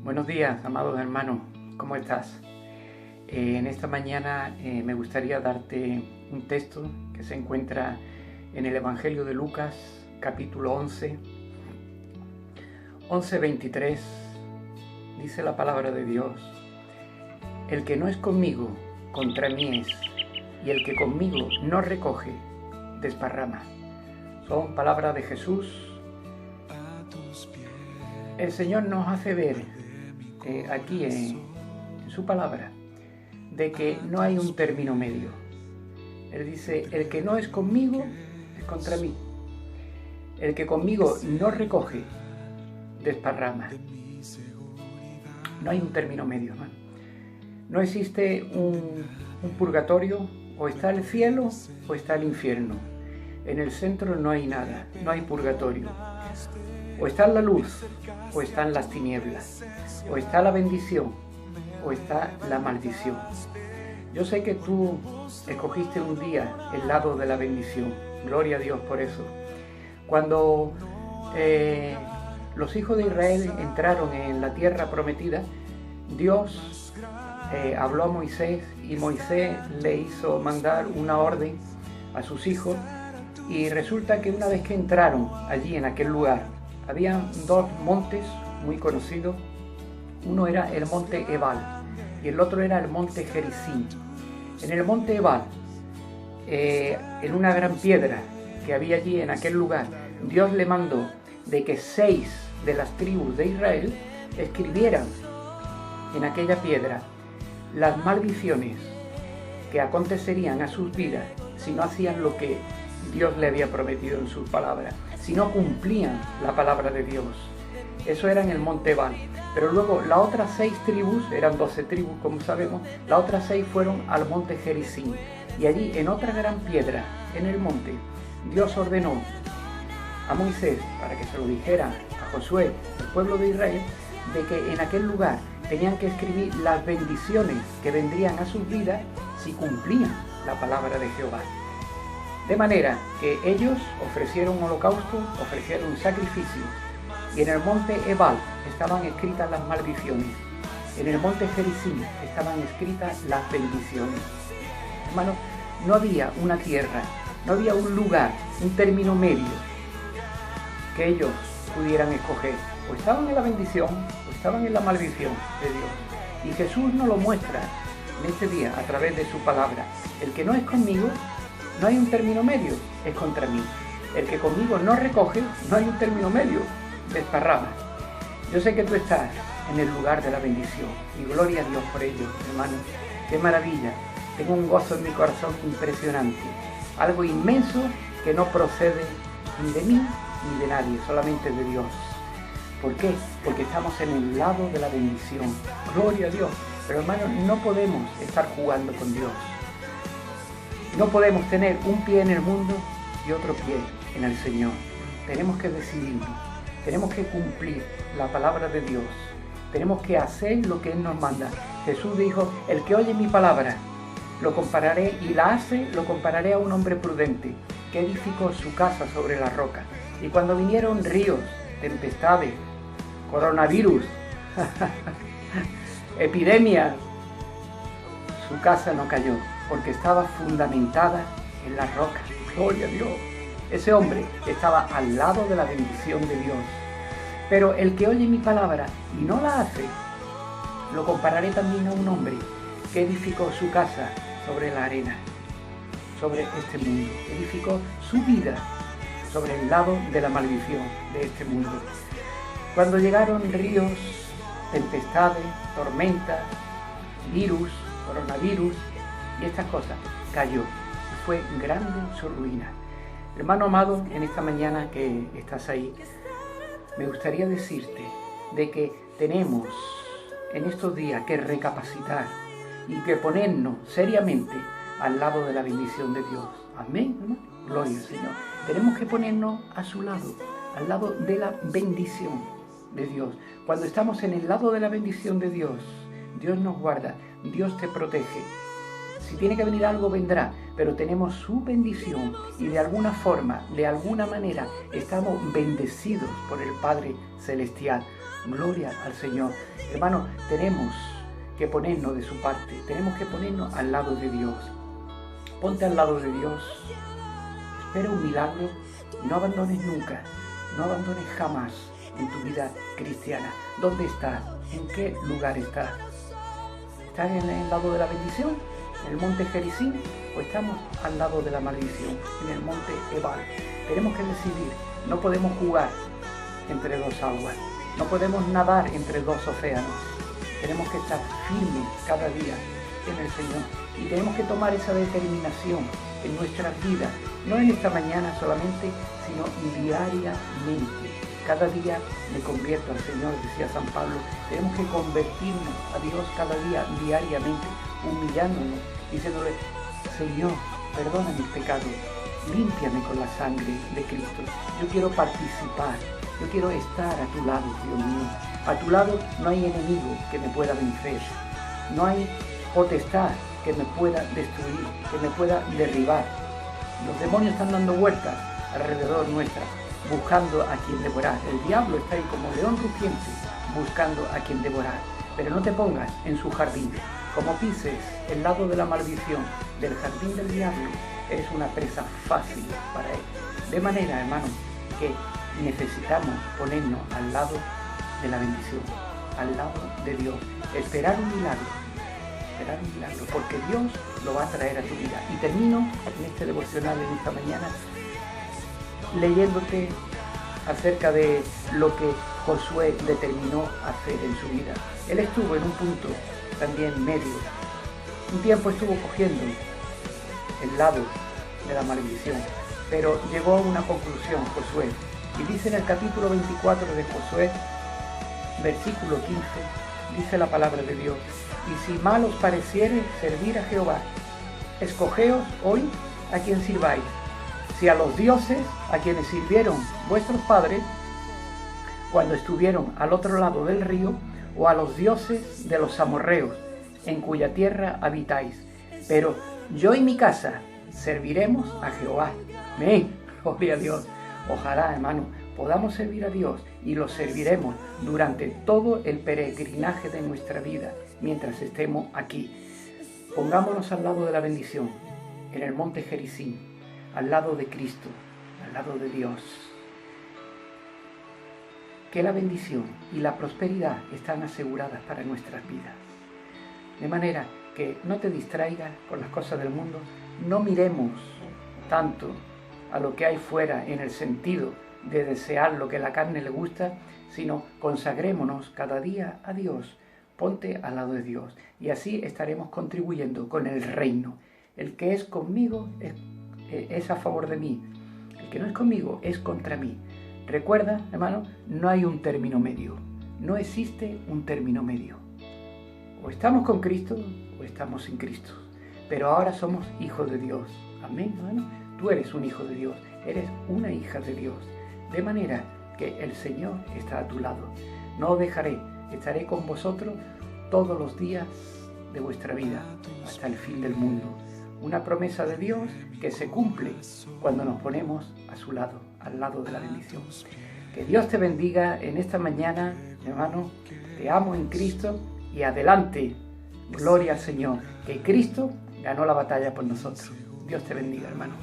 Buenos días, amados hermanos, ¿cómo estás? En esta mañana me gustaría darte un texto que se encuentra en el Evangelio de Lucas, capítulo 11, 11:23, dice la palabra de Dios: el que no es conmigo, contra mí es, y el que conmigo no recoge, desparrama. Son palabras de Jesús. El Señor nos hace ver aquí en su palabra de que no hay un término medio. Él dice: el que no es conmigo es contra mí, el que conmigo no recoge, desparrama. No hay un término medio, ¿no? No existe un purgatorio, o está el cielo o está el infierno. En el centro no hay nada, no hay purgatorio. O está la luz o están las tinieblas, o está la bendición o está la maldición. Yo sé que tú escogiste un día el lado de la bendición, gloria a Dios por eso. Cuando los hijos de Israel entraron en la tierra prometida, Dios habló a Moisés, y Moisés le hizo mandar una orden a sus hijos, y resulta que una vez que entraron allí en aquel lugar, había dos montes muy conocidos. Uno era el monte Ebal y el otro era el monte Gerizim. En el monte Ebal, en una gran piedra que había allí en aquel lugar, Dios le mandó de que 6 de las tribus de Israel escribieran en aquella piedra las maldiciones que acontecerían a sus vidas si no hacían lo que Dios le había prometido en sus palabras, si no cumplían la palabra de Dios. Eso era en el monte Ebal. Pero luego las otras 6 tribus, eran 12 tribus como sabemos, las otras 6 fueron al monte Gerizim. Y allí, en otra gran piedra, en el monte, Dios ordenó a Moisés, para que se lo dijera a Josué, el pueblo de Israel, de que en aquel lugar tenían que escribir las bendiciones que vendrían a sus vidas si cumplían la palabra de Jehová. De manera que ellos ofrecieron holocausto, ofrecieron sacrificio, y en el monte Ebal estaban escritas las maldiciones, en el monte Gerizim estaban escritas las bendiciones. Hermano, no había una tierra, no había un lugar, un término medio que ellos pudieran escoger. O estaban en la bendición o estaban en la maldición de Dios. Y Jesús nos lo muestra en este día a través de su palabra. El que no es conmigo, no hay un término medio, es contra mí. El que conmigo no recoge, no hay un término medio, desparrama. Yo sé que tú estás en el lugar de la bendición, y gloria a Dios por ello, hermano. Qué maravilla. Tengo un gozo en mi corazón impresionante, algo inmenso que no procede ni de mí ni de nadie, solamente de Dios. ¿Por qué? Porque estamos en el lado de la bendición, gloria a Dios. Pero hermano, no podemos estar jugando con Dios. No podemos tener un pie en el mundo y otro pie en el Señor. Tenemos que decidirnos, tenemos que cumplir la palabra de Dios, tenemos que hacer lo que Él nos manda. Jesús dijo: el que oye mi palabra, lo compararé, y la hace, lo compararé a un hombre prudente que edificó su casa sobre la roca. Y cuando vinieron ríos, tempestades, coronavirus, epidemias, su casa no cayó, porque estaba fundamentada en la roca. Gloria a Dios. Ese hombre estaba al lado de la bendición de Dios. Pero el que oye mi palabra y no la hace, lo compararé también a un hombre que edificó su casa sobre la arena, sobre este mundo. Edificó su vida sobre el lado de la maldición de este mundo. Cuando llegaron ríos, tempestades, tormentas, virus, coronavirus y estas cosas, cayó, y fue grande su ruina. Hermano amado, en esta mañana que estás ahí, me gustaría decirte de que tenemos en estos días que recapacitar y que ponernos seriamente al lado de la bendición de Dios. Amén, hermano. Gloria al Señor. Tenemos que ponernos a su lado, al lado de la bendición de Dios. Cuando estamos en el lado de la bendición de Dios, Dios nos guarda, Dios te protege. Si tiene que venir algo, vendrá, pero tenemos su bendición y de alguna forma, de alguna manera, estamos bendecidos por el Padre Celestial. Gloria al Señor. Hermano, tenemos que ponernos de su parte, tenemos que ponernos al lado de Dios. Ponte al lado de Dios, espera un milagro y no abandones nunca, no abandones jamás en tu vida cristiana. ¿Dónde estás? ¿En qué lugar estás? ¿Estás en el lado de la bendición, en el monte Gerizim, o estamos al lado de la maldición, en el monte Ebal? Tenemos que decidir, no podemos jugar entre dos aguas, no podemos nadar entre dos océanos. Tenemos que estar firmes cada día en el Señor y tenemos que tomar esa determinación en nuestras vidas, no en esta mañana solamente, sino diariamente. Cada día me convierto al Señor, decía San Pablo. Tenemos que convertirnos a Dios cada día, diariamente, humillándonos, diciéndole: Señor, perdona mis pecados, límpiame con la sangre de Cristo. Yo quiero participar, yo quiero estar a tu lado, Dios mío. A tu lado no hay enemigo que me pueda vencer, no hay potestad que me pueda destruir, que me pueda derribar. Los demonios están dando vueltas alrededor nuestra, buscando a quien devorar. El diablo está ahí como león rugiente, buscando a quien devorar. Pero no te pongas en su jardín. Como pises el lado de la maldición del jardín del diablo, eres una presa fácil para él. De manera, hermano, que necesitamos ponernos al lado de la bendición, al lado de Dios. Esperar un milagro, porque Dios lo va a traer a tu vida. Y termino en este devocional en esta mañana leyéndote acerca de lo que Josué determinó hacer en su vida. Él estuvo en un punto también medio. Un tiempo estuvo cogiendo el lado de la maldición, pero llegó a una conclusión Josué. Y dice en el capítulo 24 de Josué, versículo 15, dice la palabra de Dios: y si mal os pareciere servir a Jehová, escogeos hoy a quien sirváis, si a los dioses a quienes sirvieron vuestros padres cuando estuvieron al otro lado del río, o a los dioses de los amorreos, en cuya tierra habitáis. Pero yo y mi casa serviremos a Jehová. Amén. Gloria a Dios. Ojalá, hermano, podamos servir a Dios y lo serviremos durante todo el peregrinaje de nuestra vida, mientras estemos aquí. Pongámonos al lado de la bendición, en el monte Gerizim, al lado de Cristo, al lado de Dios. Que la bendición y la prosperidad están aseguradas para nuestras vidas. De manera que no te distraigas con las cosas del mundo, no miremos tanto a lo que hay fuera en el sentido de desear lo que a la carne le gusta, sino consagrémonos cada día a Dios. Ponte al lado de Dios y así estaremos contribuyendo con el reino. El que es conmigo es a favor de mí, el que no es conmigo es contra mí. Recuerda, hermano, no hay un término medio, no existe un término medio. O estamos con Cristo o estamos sin Cristo, pero ahora somos hijos de Dios. Amén, hermano. Tú eres un hijo de Dios, eres una hija de Dios, de manera que el Señor está a tu lado. No os dejaré, estaré con vosotros todos los días de vuestra vida, hasta el fin del mundo. Una promesa de Dios que se cumple cuando nos ponemos a su lado, al lado de la bendición. Que Dios te bendiga en esta mañana, hermano. Te amo en Cristo y adelante. Gloria al Señor, que Cristo ganó la batalla por nosotros. Dios te bendiga, hermano.